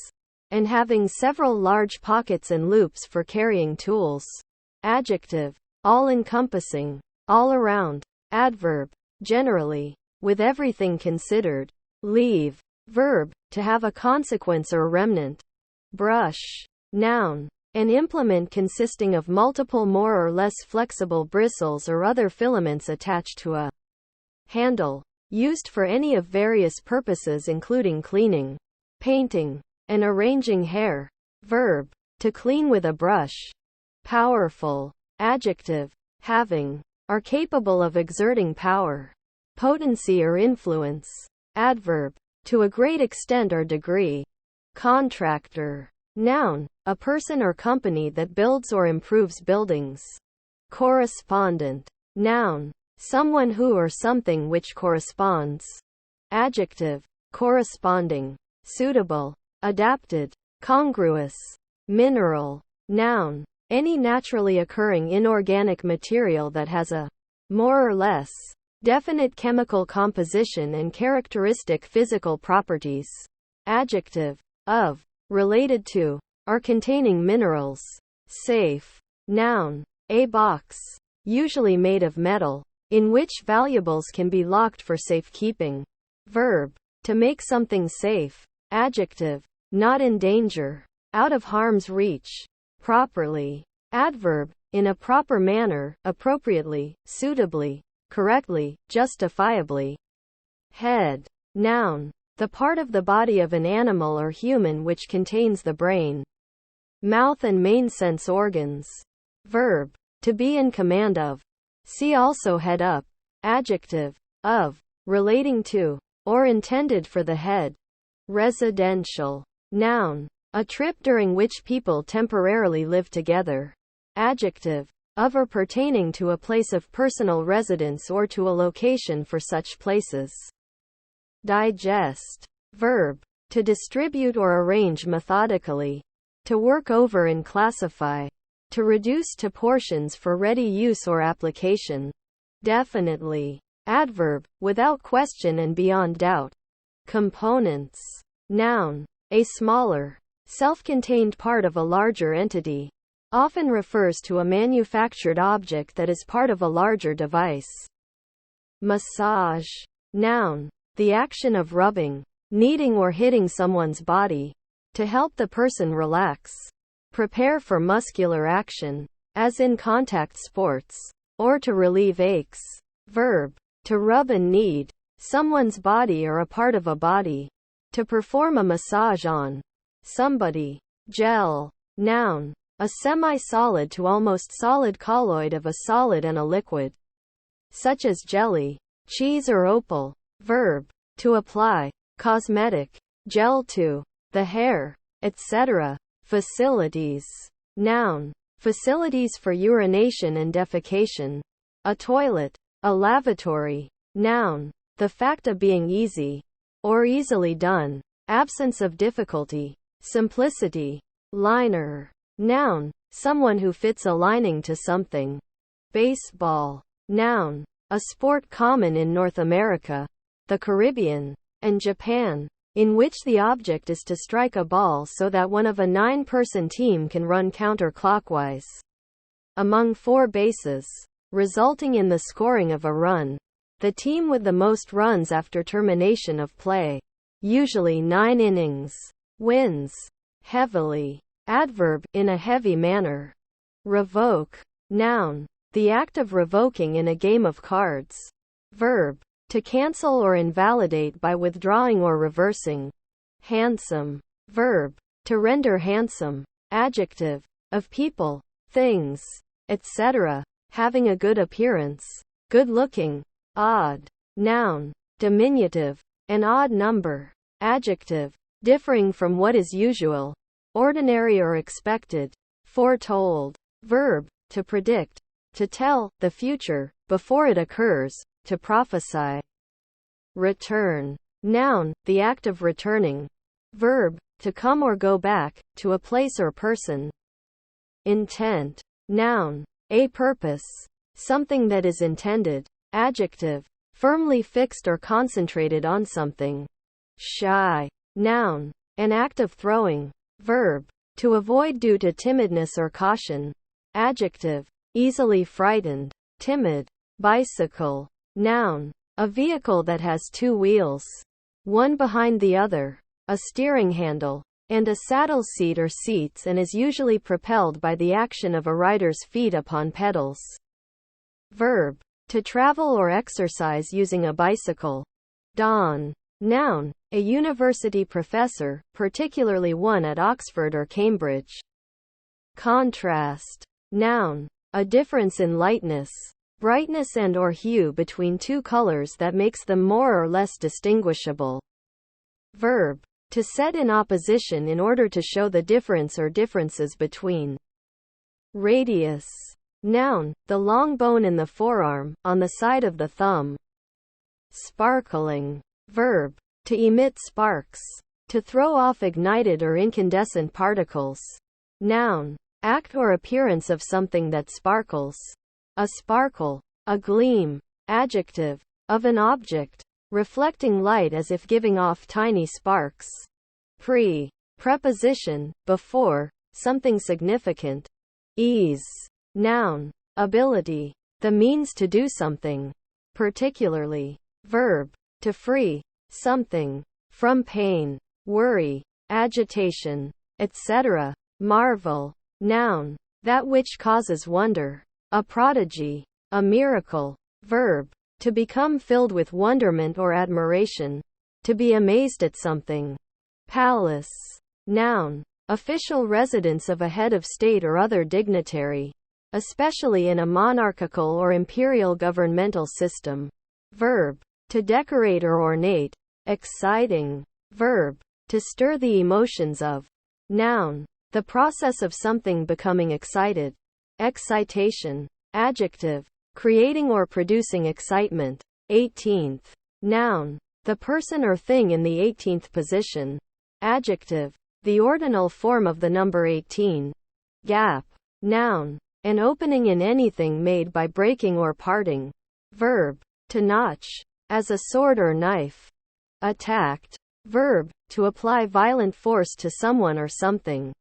and having several large pockets and loops for carrying tools. Adjective. All-encompassing, all around. Adverb. Generally, with everything considered. Leave. Verb. To have a consequence or remnant. Brush. Noun. An implement consisting of multiple more or less flexible bristles or other filaments attached to a handle, used for any of various purposes including cleaning, painting, and arranging hair. Verb. To clean with a brush. Powerful. Adjective. Having, are capable of exerting power, potency or influence. Adverb. To a great extent or degree. Contractor. Noun. A person or company that builds or improves buildings. Correspondent. Noun. Someone who or something which corresponds. Adjective. Corresponding. Suitable. Adapted. Congruous. Mineral. Noun. Any naturally occurring inorganic material that has a more or less definite chemical composition and characteristic physical properties. Adjective. Of, related to, or containing minerals. Safe. Noun. A box, usually made of metal, in which valuables can be locked for safekeeping. Verb. To make something safe. Adjective. Not in danger. Out of harm's reach. Properly. Adverb. In a proper manner, appropriately, suitably, correctly, justifiably. Head. Noun. The part of the body of an animal or human which contains the brain, mouth and main sense organs. Verb. To be in command of. See also head up. Adjective. Of, relating to, or intended for the head. Residential. Noun. A trip during which people temporarily live together. Adjective. Of or pertaining to a place of personal residence or to a location for such places. Digest. Verb. To distribute or arrange methodically. To work over and classify. To reduce to portions for ready use or application. Definitely. Adverb. Without question and beyond doubt. Components. Noun. A smaller, self-contained part of a larger entity. Often refers to a manufactured object that is part of a larger device. Massage. Noun. The action of rubbing, kneading or hitting someone's body. To help the person relax. Prepare for muscular action, as in contact sports. Or to relieve aches. Verb. To rub and knead someone's body or a part of a body. To perform a massage on somebody. Gel. Noun. A semi-solid to almost solid colloid of a solid and a liquid, such as jelly, cheese or opal. Verb. To apply cosmetic gel to the hair, etc. Facilities. Noun. Facilities for urination and defecation. A toilet. A lavatory. Noun. The fact of being easy, or easily done. Absence of difficulty. Simplicity. Liner. Noun. Someone who fits a lining to something. Baseball. Noun. A sport common in North America, the Caribbean, and Japan, in which the object is to strike a ball so that one of a 9-person team can run counterclockwise among 4 bases, resulting in the scoring of a run. The team with the most runs after termination of play, usually 9 innings, wins. Heavily. Adverb. In a heavy manner. Revoke. Noun. The act of revoking in a game of cards. Verb. To cancel or invalidate by withdrawing or reversing. Handsome. Verb. To render handsome. Adjective. Of people, things, etc. Having a good appearance. Good looking. Odd. Noun. Diminutive. An odd number. Adjective. Differing from what is usual, ordinary or expected. Foretold. Verb. To predict. To tell the future before it occurs. To prophesy. Return. Noun. The act of returning. Verb. To come or go back to a place or person. Intent. Noun. A purpose. Something that is intended. Adjective. Firmly fixed or concentrated on something. Shy. Noun. An act of throwing. Verb. To avoid due to timidness or caution. Adjective. Easily frightened. Timid. Bicycle. Noun. A vehicle that has two wheels. One behind the other. A steering handle. And a saddle seat or seats, and is usually propelled by the action of a rider's feet upon pedals. Verb. To travel or exercise using a bicycle. Don. Noun. A university professor, particularly one at Oxford or Cambridge. Contrast. Noun. A difference in lightness, brightness and or hue between two colors that makes them more or less distinguishable. Verb. To set in opposition in order to show the difference or differences between. Radius. Noun. The long bone in the forearm, on the side of the thumb. Sparkling. Verb. To emit sparks. To throw off ignited or incandescent particles. Noun. Act or appearance of something that sparkles. A sparkle. A gleam. Adjective. Of an object. Reflecting light as if giving off tiny sparks. Preposition. Before. Something significant. Ease. Noun. Ability. The means to do something. Particularly. Verb. To free something from pain, worry, agitation, etc. Marvel. Noun. That which causes wonder. A prodigy. A miracle. Verb. To become filled with wonderment or admiration. To be amazed at something. Palace. Noun. Official residence of a head of state or other dignitary, especially in a monarchical or imperial governmental system. Verb. To decorate or ornate. Exciting. Verb. To stir the emotions of. Noun. The process of something becoming excited. Excitation. Adjective. Creating or producing excitement. 18th. Noun. The person or thing in the 18th position. Adjective. The ordinal form of the number 18. Gap. Noun. An opening in anything made by breaking or parting. Verb. To notch. As a sword or knife. Attacked. Verb. To apply violent force to someone or something.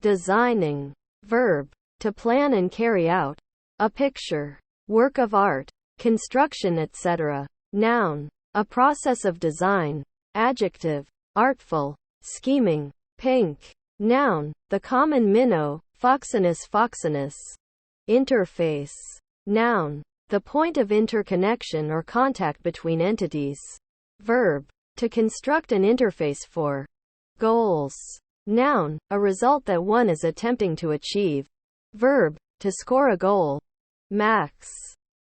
Designing. Verb. To plan and carry out. A picture. Work of art. Construction, etc. Noun. A process of design. Adjective. Artful. Scheming. Pink. Noun. The common minnow. Foxinus. Interface. Noun. The point of interconnection or contact between entities. Verb. To construct an interface for. Goals. Noun. A result that one is attempting to achieve. Verb. To score a goal. Max.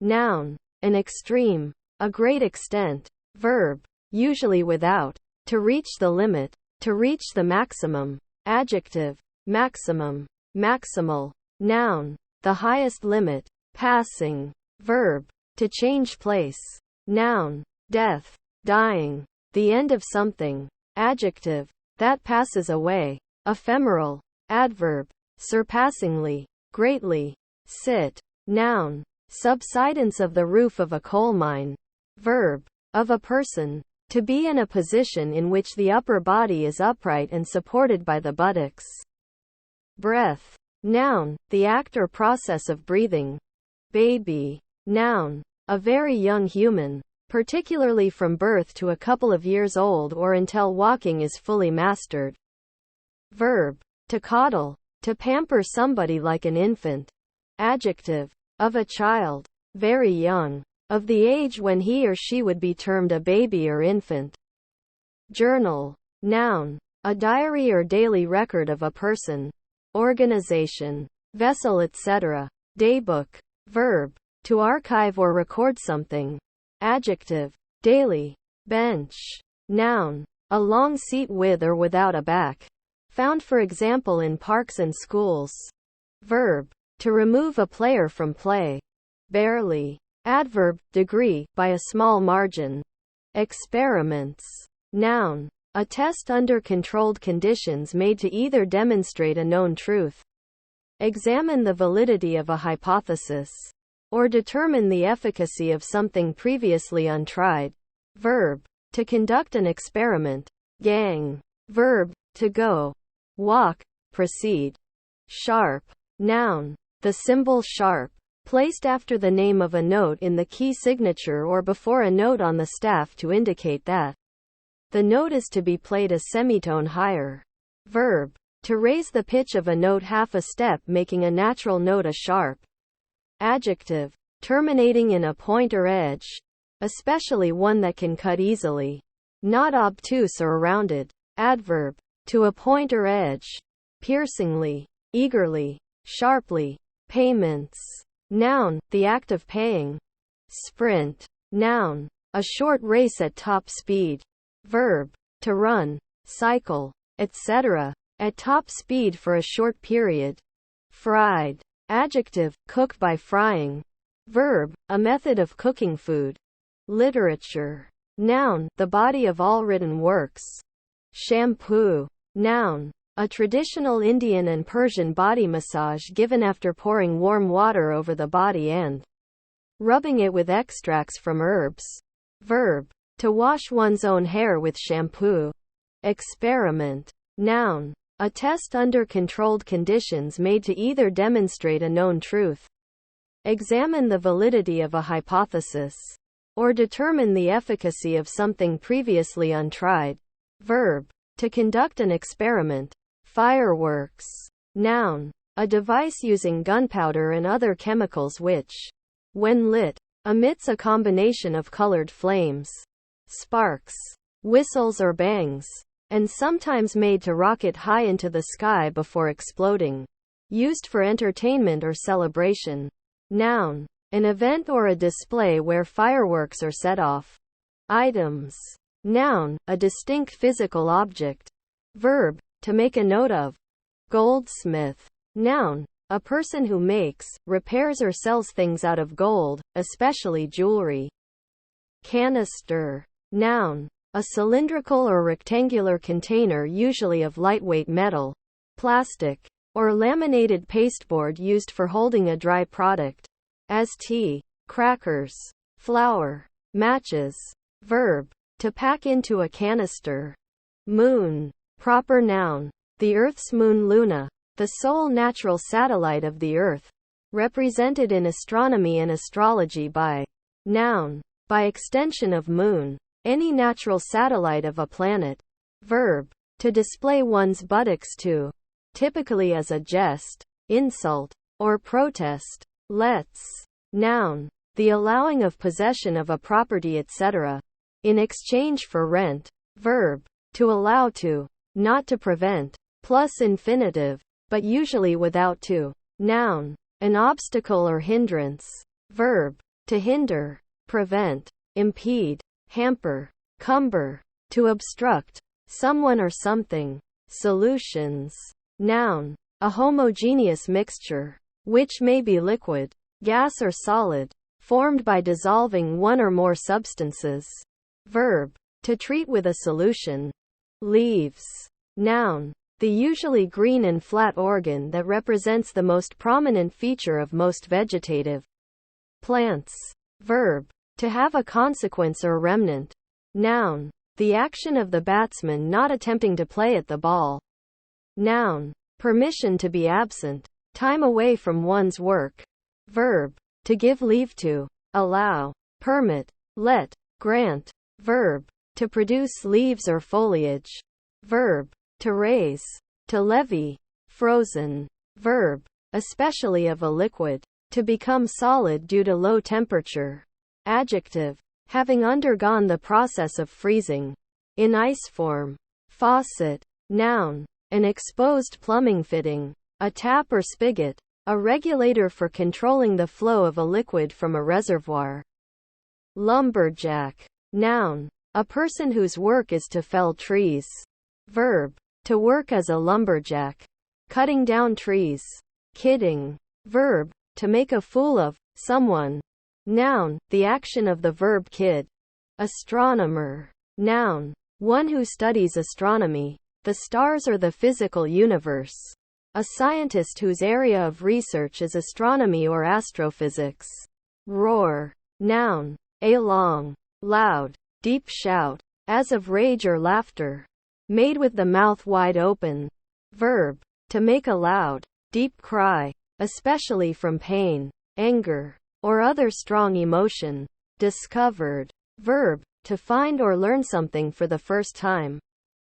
Noun. An extreme. A great extent. Verb. Usually without. To reach the limit. To reach the maximum. Adjective. Maximum. Maximal. Noun. The highest limit. Passing. Verb. To change place. Noun. Death. Dying. The end of something. Adjective. That passes away. Ephemeral. Adverb. Surpassingly. Greatly. Sit. Noun. Subsidence of the roof of a coal mine. Verb. Of a person. To be in a position in which the upper body is upright and supported by the buttocks. Breath. Noun. The act or process of breathing. Baby. Noun. A very young human, particularly from birth to a couple of years old or until walking is fully mastered. Verb. To coddle. To pamper somebody like an infant. Adjective. Of a child. Very young. Of the age when he or she would be termed a baby or infant. Journal. Noun. A diary or daily record of a person, organization, vessel, etc. Daybook. Verb. To archive or record something. Adjective. Daily. Bench. Noun. A long seat with or without a back. Found for example in parks and schools. Verb. To remove a player from play. Barely. Adverb. Degree, by a small margin. Experiments. Noun. A test under controlled conditions made to either demonstrate a known truth. Examine the validity of a hypothesis. Or determine the efficacy of something previously untried. Verb. To conduct an experiment. Gang. Verb. To go. Walk. Proceed. Sharp. Noun. The symbol sharp, placed after the name of a note in the key signature or before a note on the staff to indicate that the note is to be played a semitone higher. Verb. To raise the pitch of a note half a step, making a natural note a sharp. Adjective. Terminating in a point or edge, especially one that can cut easily, not obtuse or rounded. Adverb. To a point or edge, piercingly, eagerly, sharply. Payments. Noun. The act of paying. Sprint. Noun. A short race at top speed. Verb. To run, cycle, etc. at top speed for a short period. Fried. Adjective. Cook by frying. Verb. A method of cooking food. Literature. Noun. The body of all written works. Shampoo. Noun. A traditional Indian and Persian body massage given after pouring warm water over the body and rubbing it with extracts from herbs. Verb. To wash one's own hair with shampoo. Experiment. Noun. A test under controlled conditions made to either demonstrate a known truth. Examine the validity of a hypothesis. Or determine the efficacy of something previously untried. Verb. To conduct an experiment. Fireworks. Noun. A device using gunpowder and other chemicals which, when lit, emits a combination of colored flames, sparks, whistles or bangs, and sometimes made to rocket high into the sky before exploding. Used for entertainment or celebration. Noun. An event or a display where fireworks are set off. Items. Noun. A distinct physical object. Verb. To make a note of. Goldsmith. Noun. A person who makes, repairs or sells things out of gold, especially jewelry. Canister. Noun. A cylindrical or rectangular container usually of lightweight metal, plastic, or laminated pasteboard used for holding a dry product. As tea, crackers, flour, matches. Verb. To pack into a canister. Moon. Proper noun. The Earth's moon Luna, the sole natural satellite of the Earth, represented in astronomy and astrology by. Noun. By extension of moon. Any natural satellite of a planet. Verb. To display one's buttocks to. Typically as a jest, insult, or protest. Let's. Noun. The allowing of possession of a property etc. in exchange for rent. Verb. To allow to. Not to prevent. Plus infinitive, but usually without to. Noun. An obstacle or hindrance. Verb. To hinder, prevent, impede, hamper, cumber. To obstruct someone or something. Solutions. Noun. A homogeneous mixture, which may be liquid, gas or solid, formed by dissolving one or more substances. Verb. To treat with a solution. Leaves. Noun. The usually green and flat organ that represents the most prominent feature of most vegetative plants. Verb. To have a consequence or remnant. Noun. The action of the batsman not attempting to play at the ball. Noun. Permission to be absent. Time away from one's work. Verb. To give leave to. Allow. Permit. Let. Grant. Verb. To produce leaves or foliage. Verb. To raise. To levy. Frozen. Verb. Especially of a liquid. To become solid due to low temperature. Adjective. Having undergone the process of freezing. In ice form. Faucet. Noun. An exposed plumbing fitting. A tap or spigot. A regulator for controlling the flow of a liquid from a reservoir. Lumberjack. Noun. A person whose work is to fell trees. Verb. To work as a lumberjack. Cutting down trees. Kidding. Verb. To make a fool of someone. Noun. The action of the verb kid. Astronomer. Noun. One who studies astronomy, the stars or the physical universe. A scientist whose area of research is astronomy or astrophysics. Roar. Noun. A long, loud, deep shout, as of rage or laughter, made with the mouth wide open. Verb. To make a loud, deep cry, especially from pain, anger, or other strong emotion. Discovered. Verb. To find or learn something for the first time.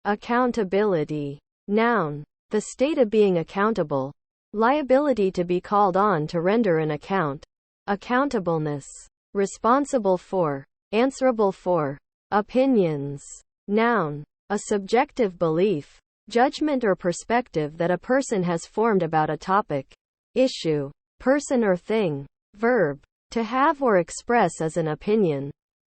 Accountability. Noun. The state of being accountable. Liability to be called on to render an account. Accountableness. Responsible for. Answerable for. Opinions. Noun. A subjective belief, judgment or perspective that a person has formed about a topic, issue, person or thing. Verb. To have or express as an opinion.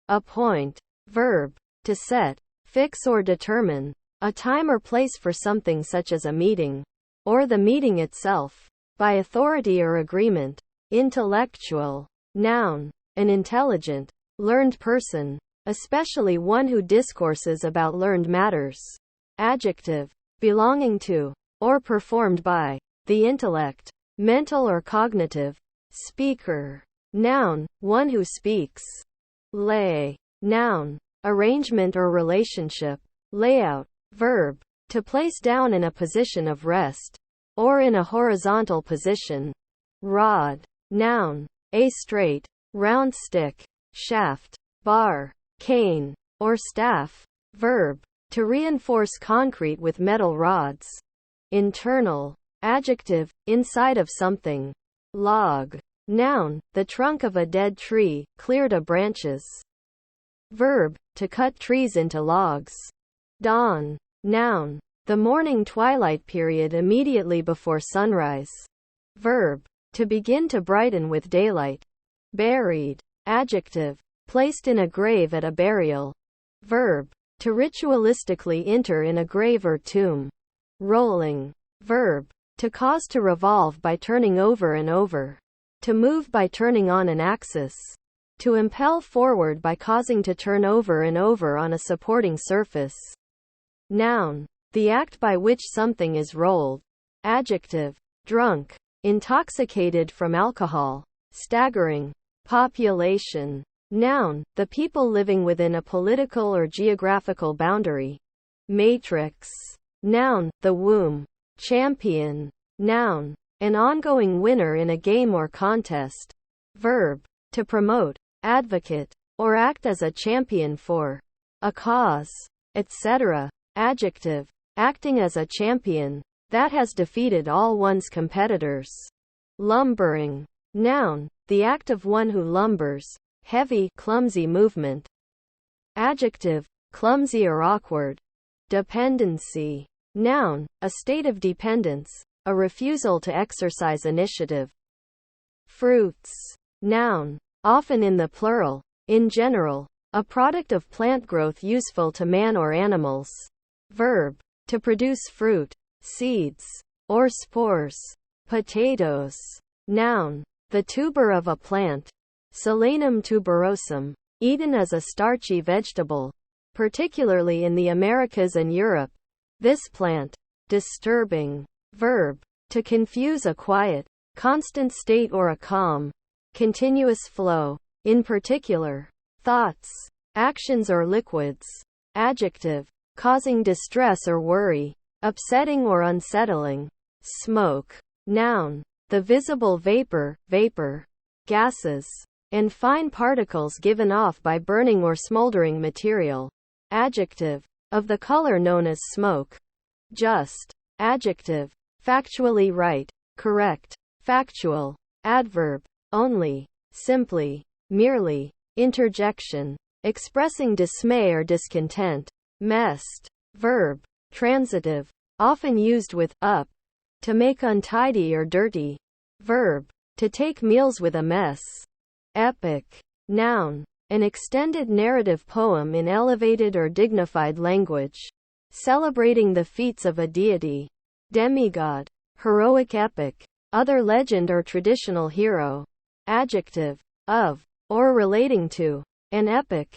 Appoint. Verb. To set, fix or determine a time or place for something such as a meeting, or the meeting itself, by authority or agreement. Intellectual. Noun. An intelligent, learned person, especially one who discourses about learned matters. Adjective. Belonging to, or performed by, the intellect, mental or cognitive. Speaker. Noun. One who speaks. Lay. Noun. Arrangement or relationship. Layout. Verb. To place down in a position of rest, or in a horizontal position. Rod. Noun. A straight, round stick, shaft, bar, cane, or staff. Verb. To reinforce concrete with metal rods. Internal. Adjective. Inside of something. Log. Noun. The trunk of a dead tree, cleared of branches. Verb. To cut trees into logs. Dawn. Noun. The morning twilight period immediately before sunrise. Verb. To begin to brighten with daylight. Buried. Adjective. Placed in a grave at a burial. Verb. To ritualistically enter in a grave or tomb. Rolling. Verb. To cause to revolve by turning over and over. To move by turning on an axis. To impel forward by causing to turn over and over on a supporting surface. Noun. The act by which something is rolled. Adjective. Drunk. Intoxicated from alcohol. Staggering. Population. Noun. The people living within a political or geographical boundary. Matrix. Noun. The womb. Champion. Noun. An ongoing winner in a game or contest. Verb. To promote, advocate, or act as a champion for a cause, etc. Adjective. Acting as a champion that has defeated all one's competitors. Lumbering. Noun. The act of one who lumbers. Heavy, clumsy movement. Adjective. Clumsy or awkward. Dependency. Noun. A state of dependence, a refusal to exercise initiative. Fruits. Noun. Often in the plural. In general. A product of plant growth useful to man or animals. Verb. To produce fruit, seeds, or spores. Potatoes. Noun. The tuber of a plant. Solanum tuberosum. Eaten as a starchy vegetable. Particularly in the Americas and Europe. This plant. Disturbing. Verb. To confuse a quiet, constant state or a calm, continuous flow. In particular. Thoughts, actions or liquids. Adjective. Causing distress or worry, upsetting or unsettling. Smoke. Noun. The visible vapor, gases, and fine particles given off by burning or smoldering material. Adjective. Of the color known as smoke. Just. Adjective. Factually right, correct, factual. Adverb. Only, simply, merely. Interjection. Expressing dismay or discontent. Messed. Verb. Transitive. Often used with up. To make untidy or dirty. Verb. To take meals with a mess. Epic. Noun. An extended narrative poem in elevated or dignified language, celebrating the feats of a deity, demigod, heroic epic, other legend or traditional hero. Adjective. Of, or relating to, an epic,